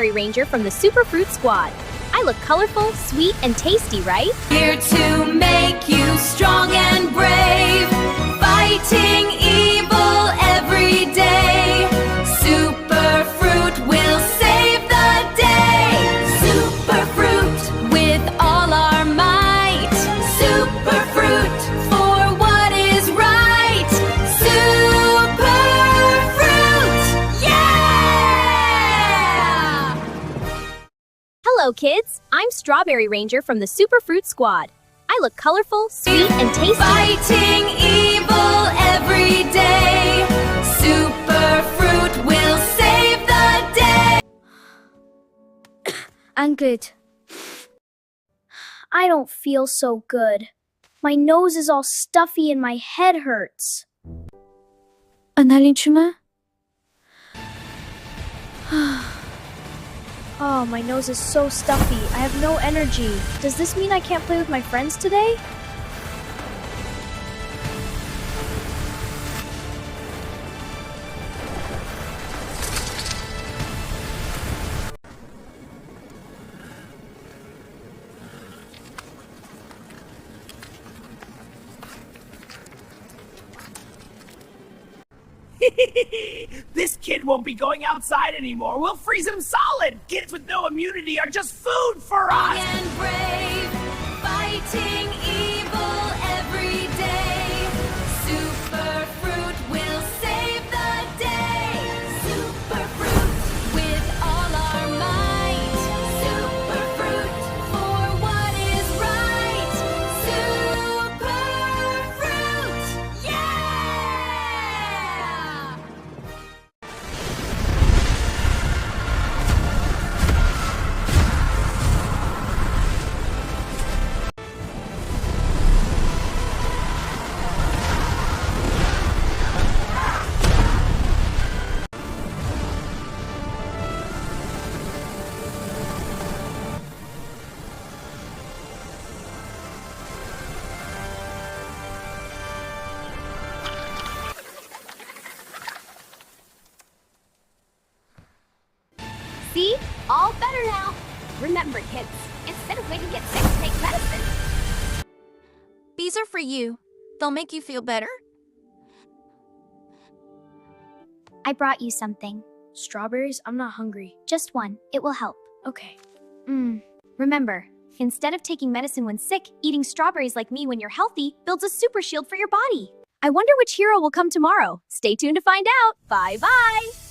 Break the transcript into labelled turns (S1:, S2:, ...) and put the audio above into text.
S1: Strawberry Ranger from the Superfruit Squad. I look colorful, sweet, and tasty, right?
S2: Here to make you strong and brave, fighting evil every day. Superfruit will save the day. Superfruit with all our might. Superfruit for what is right. Superfruit! Yeah!
S1: Hello, kids. I'm Strawberry Ranger from the Superfruit Squad. I look colorful, sweet, and tasty.
S2: Fighting evil every day. Superfruit will save the day.
S3: I'm good. I don't feel so good. My nose is all stuffy and my head hurts. Un alien humain? Oh, my nose is so stuffy. I have no energy. Does this mean I can't play with my friends today?
S4: This kid won't be going outside anymore. We'll freeze him solid. Kids with no immunity are just food for us.
S2: And brave, fighting evil every day. Superfruit will save the day. Superfruit with all our might. Superfruit for what is right. Superfruit! Yeah!
S1: See? All better now. Remember, kids, instead of waiting to get sick, take medicine.
S5: These are for you. They'll make you feel better.
S3: I brought you something.
S1: Strawberries? I'm not hungry.
S3: Just one. It will help.
S1: Okay.
S3: Remember, instead of taking medicine when sick, eating strawberries like me when you're healthy builds a super shield for your body.
S1: I wonder which hero will come tomorrow. Stay tuned to find out. Bye-bye.